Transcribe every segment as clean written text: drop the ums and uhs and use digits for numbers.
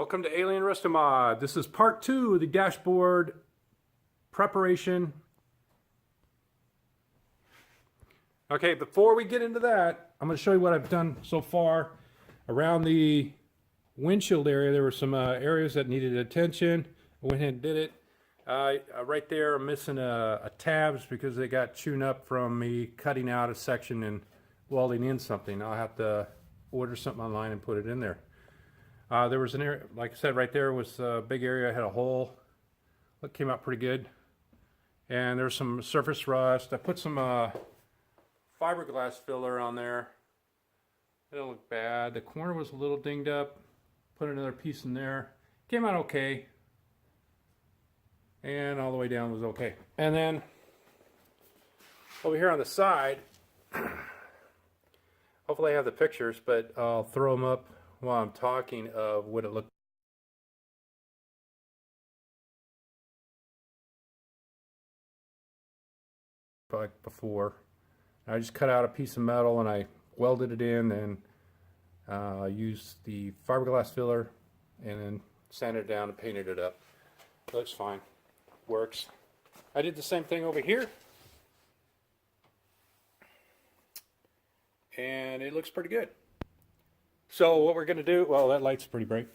Welcome to Alien Restomod. This is part 2 of the dashboard preparation. Okay, before we get into that, I'm going to show you what I've done so far around the windshield area. There were some areas that needed attention. I went ahead and did it. Right there, I'm missing a tabs because they got chewed up from me cutting out a section and welding in something. I'll have to order something online and put it in there. There was an area, like I said, right there was a big area, had a hole. It came out pretty good. And there's some surface rust. I put some fiberglass filler on there. It didn't look bad. The corner was a little dinged up. Put another piece in there. Came out okay. And all the way down was okay. And then over here on the side, hopefully I have the pictures, but I'll throw them up while I'm talking of what it looked like before. I just cut out a piece of metal and I welded it in, and used the fiberglass filler and then sanded it down and painted it up. It looks fine. Works. I did the same thing over here, and it looks pretty good. So what we're going to do, well, that light's pretty bright.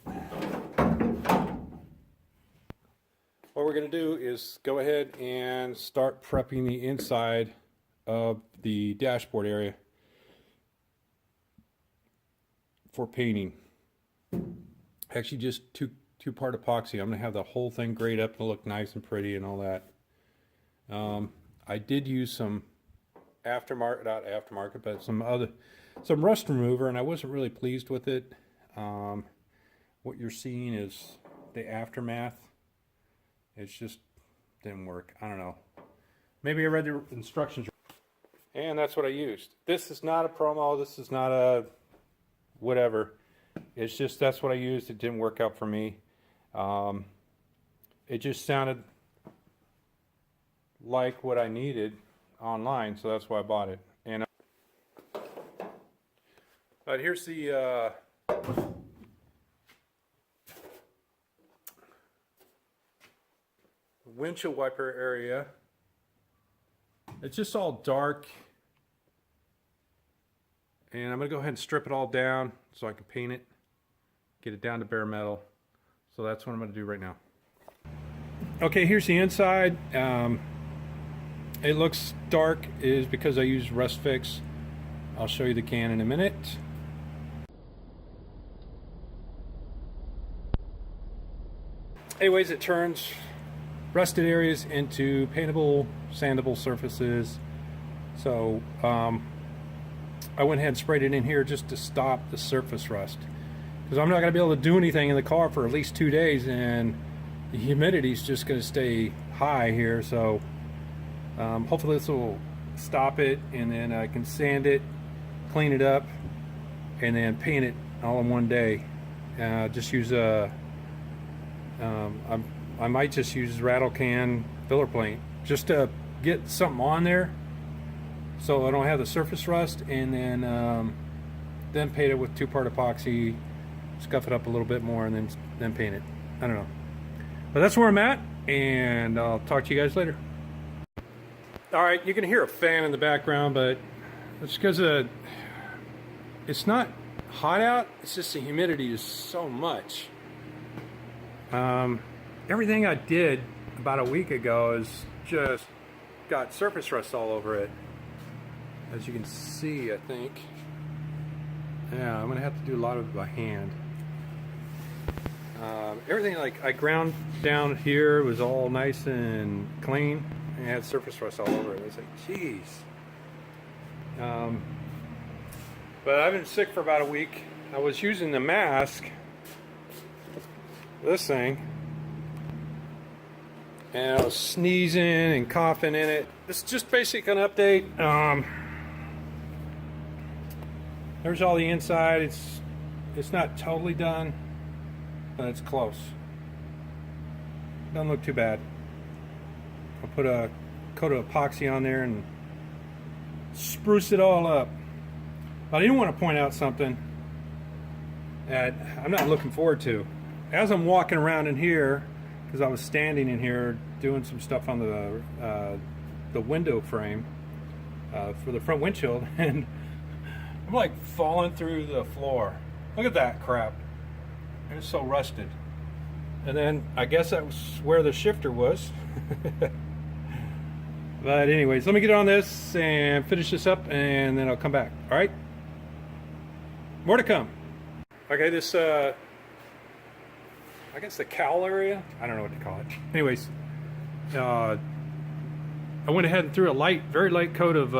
What we're going to do is go ahead and start prepping the inside of the dashboard area for painting. Actually, just two-part epoxy. I'm going to have the whole thing grayed up to look nice and pretty and all that. I did use some aftermarket, not aftermarket, but some rust remover, and I wasn't really pleased with it. What you're seeing is the aftermath. It's just didn't work. I don't know. Maybe I read the instructions, and that's what I used. This is not a promo. This is not a whatever. It's just that's what I used. It didn't work out for me. It just sounded like what I needed online, so that's why I bought it. And but here's the windshield wiper area. It's just all dark, and I'm gonna go ahead and strip it all down so I can paint it, get it down to bare metal. So that's what I'm gonna do right now. Okay, here's the inside. It looks dark is because I used Rust Fix. I'll show you the can in a minute. Anyways, it turns rusted areas into paintable, sandable surfaces. So I went ahead and sprayed it in here just to stop the surface rust, because I'm not going to be able to do anything in the car for at least 2 days, and the humidity is just going to stay high here. So hopefully this will stop it, and then I can sand it, clean it up, and then paint it all in one day. Just use a I might just use rattle can filler paint just to get something on there so I don't have the surface rust, and then paint it with two-part epoxy, scuff it up a little bit more, and then paint it. I don't know, but that's where I'm at, and I'll talk to you guys later. All right, you can hear a fan in the background, but it's because it's not hot out. It's just the humidity is so much. Everything I did about a week ago is just got surface rust all over it, as you can see, I think. Yeah, I'm gonna have to do a lot of it by hand. Everything, like I ground down here, was all nice and clean, and it had surface rust all over it. I was like, geez. But I've been sick for about a week. I was using the mask, this thing, and I was sneezing and coughing in it. It's just basically an update. There's all the inside. It's not totally done, but it's close. Doesn't look too bad. I'll put a coat of epoxy on there and spruce it all up. But I do want to point out something that I'm not looking forward to. as I'm walking around in here, because I was standing in here doing some stuff on the window frame for the front windshield, and I'm like falling through the floor. Look at that crap. It's so rusted. And then I guess that was where the shifter was. But anyways, let me get on this and finish this up, and then I'll come back. All right? More to come. Okay, this, I guess the cowl area? I don't know what to call it. Anyways, I went ahead and threw a very light coat of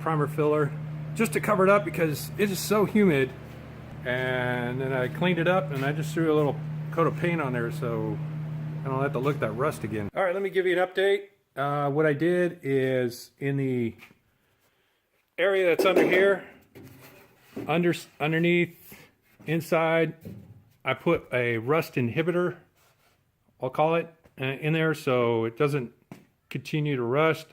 primer filler just to cover it up because it is so humid. And then I cleaned it up, and I just threw a little coat of paint on there so I don't have to look at that rust again. All right, let me give you an update. What I did is in the area that's under here, underneath, inside, I put a rust inhibitor, I'll call it, in there so it doesn't continue to rust.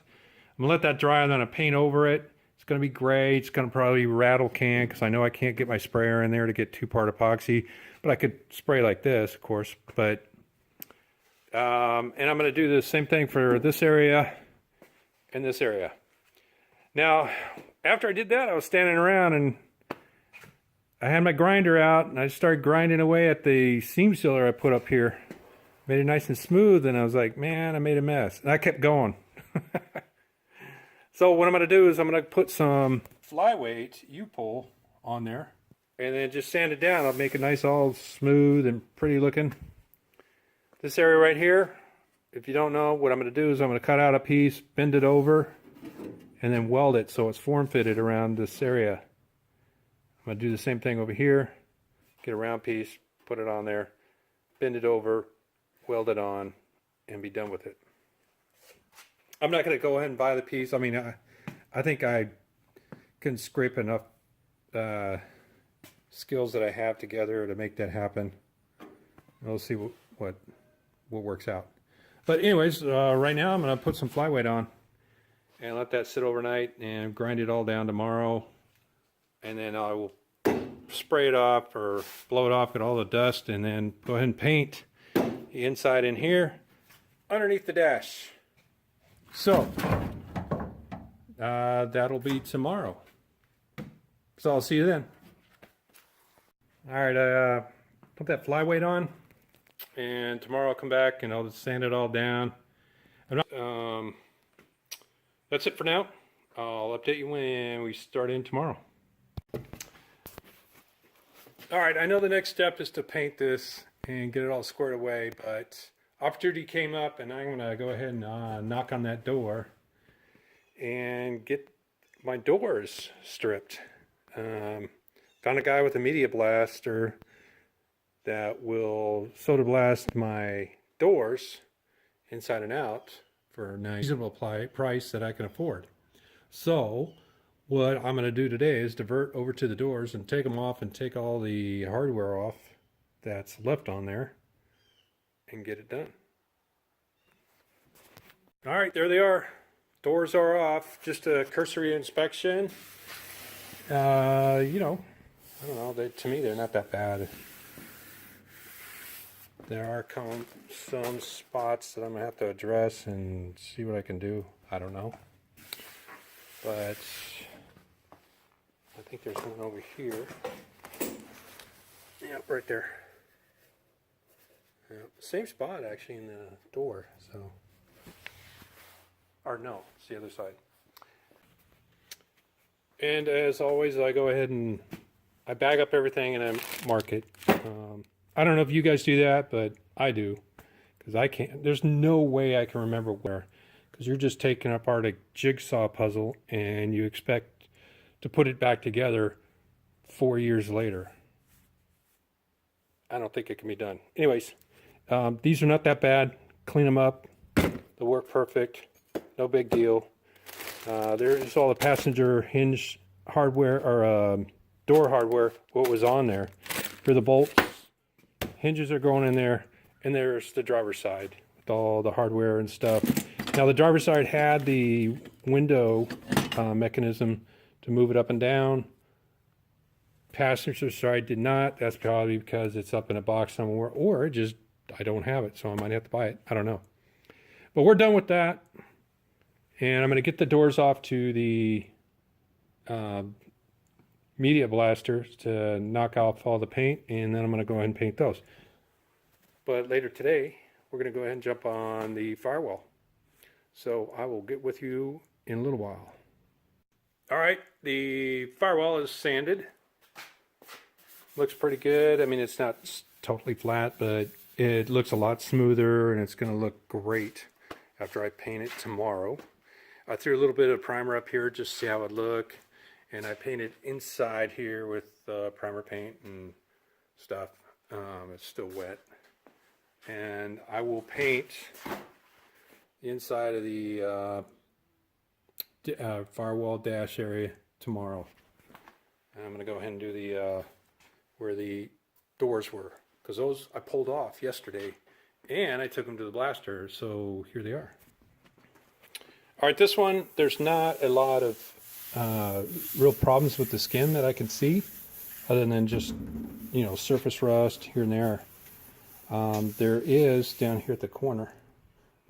I'm gonna let that dry and then I paint over it. It's gonna be gray. It's gonna probably rattle can because I know I can't get my sprayer in there to get 2-part epoxy, but I could spray like this, of course. But and I'm going to do the same thing for this area and this area. Now, after I did that, I was standing around and I had my grinder out and I started grinding away at the seam sealer I put up here. Made it nice and smooth, and I was like, man, I made a mess. And I kept going. So what I'm going to do is I'm going to put some flyweight U-pull on there and then just sand it down. I'll make it nice, all smooth and pretty looking. This area right here, if you don't know, what I'm going to do is I'm going to cut out a piece, bend it over, and then weld it so it's form-fitted around this area. I'm going to do the same thing over here. Get a round piece, put it on there, bend it over, weld it on, and be done with it. I'm not going to go ahead and buy the piece. I mean, I think I can scrape enough skills that I have together to make that happen. We'll see what works out. But anyways, right now I'm going to put some flyweight on and let that sit overnight and grind it all down tomorrow, and then I will spray it off or blow it off, get all the dust, and then go ahead and paint the inside in here underneath the dash. So that'll be tomorrow, so I'll see you then. All right, put that flyweight on, and tomorrow I'll come back and I'll just sand it all down. That's it for now. I'll update you when we start in tomorrow. All right, I know the next step is to paint this and get it all squared away, but opportunity came up and I'm gonna go ahead and knock on that door and get my doors stripped. Found a guy with a media blaster that will soda blast my doors inside and out for a nice reasonable price that I can afford. So what I'm going to do today is divert over to the doors and take them off and take all the hardware off that's left on there and get it done. All right, there they are. Doors are off. Just a cursory inspection. You know, I don't know, to me they're not that bad. There are some spots that I'm going to have to address and see what I can do. I don't know. But I think there's one over here. Yep, right there. Yep, same spot actually in the door. So, or no, it's the other side. And as always, I go ahead and I bag up everything and I mark it. I don't know if you guys do that, but I do, because I can't. There's no way I can remember where, because you're just taking apart a jigsaw puzzle and you expect to put it back together 4 years later. I don't think it can be done. Anyways, these are not that bad. Clean them up. They'll work perfect. No big deal. There's all the passenger hinge hardware, or door hardware, what was on there for the bolts. Hinges are going in there, and there's the driver's side with all the hardware and stuff. Now the driver's side had the window mechanism to move it up and down passenger side did not. That's probably because it's up in a box somewhere, or just I don't have it, so I might have to buy it. I don't know. But we're done with that, and I'm going to get the doors off to the media blasters to knock off all the paint, and then I'm going to go ahead and paint those. But later today, we're going to go ahead and jump on the firewall. So I will get with you in a little while. All right, the firewall is sanded. Looks pretty good. I mean, it's not totally flat, but it looks a lot smoother, and it's going to look great after I paint it tomorrow. I threw a little bit of primer up here just to see how it look, and I painted inside here with primer paint and stuff. It's still wet. And I will paint the inside of the firewall dash area tomorrow. And I'm going to go ahead and do the where the doors were, because those I pulled off yesterday, and I took them to the blaster, so here they are. All right, this one, there's not a lot of real problems with the skin that I can see, other than just, you know, surface rust here and there. There is down here at the corner.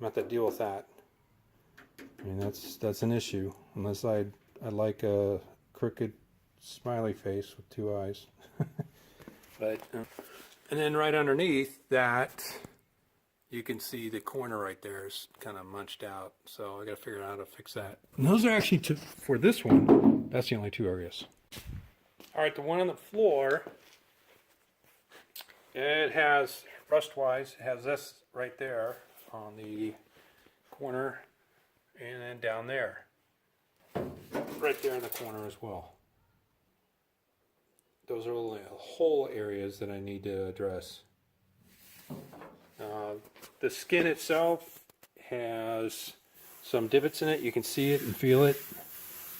I'm going to have to deal with that. I mean, that's an issue, unless I like a crooked smiley face with two eyes. But and then right underneath that, you can see the corner right there is kind of munched out. So I got to figure out how to fix that. And those are actually for this one. That's the only two areas. All right, the one on the floor, it has, rust-wise, it has this right there on the corner, and then down there, right there in the corner as well. Those are only whole areas that I need to address. The skin itself has some divots in it. You can see it and feel it,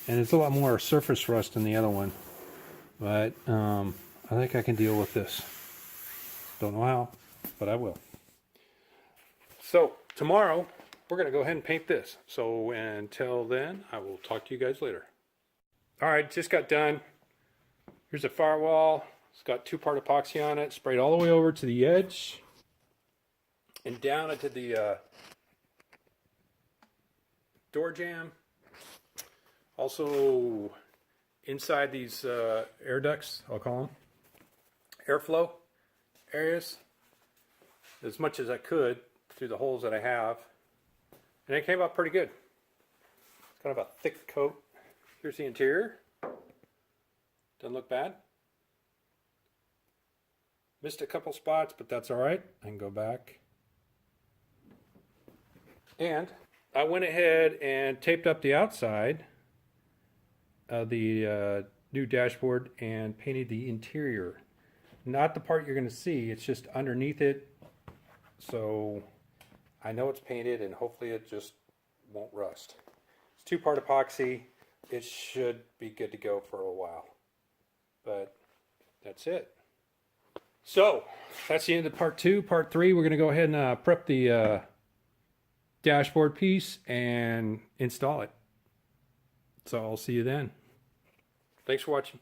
and it's a lot more surface rust than the other one. But I think I can deal with this. Don't know how, but I will. So tomorrow we're going to go ahead and paint this. So until then, I will talk to you guys later. All right, just got done. Here's a firewall. It's got 2-part epoxy on it, sprayed all the way over to the edge and down into the door jamb. Also inside these air ducts, I'll call them, airflow areas, as much as I could through the holes that I have. And it came out pretty good. It's kind of a thick coat. Here's the interior. Doesn't look bad. Missed a couple spots, but that's all right. I can go back. And I went ahead and taped up the outside of the new dashboard and painted the interior. Not the part you're going to see, it's just underneath it. So I know it's painted, and hopefully it just won't rust. It's 2-part epoxy. It should be good to go for a while. But that's it. So that's the end of part 2. Part 3, we're going to go ahead and prep the dashboard piece and install it. So I'll see you then. Thanks for watching.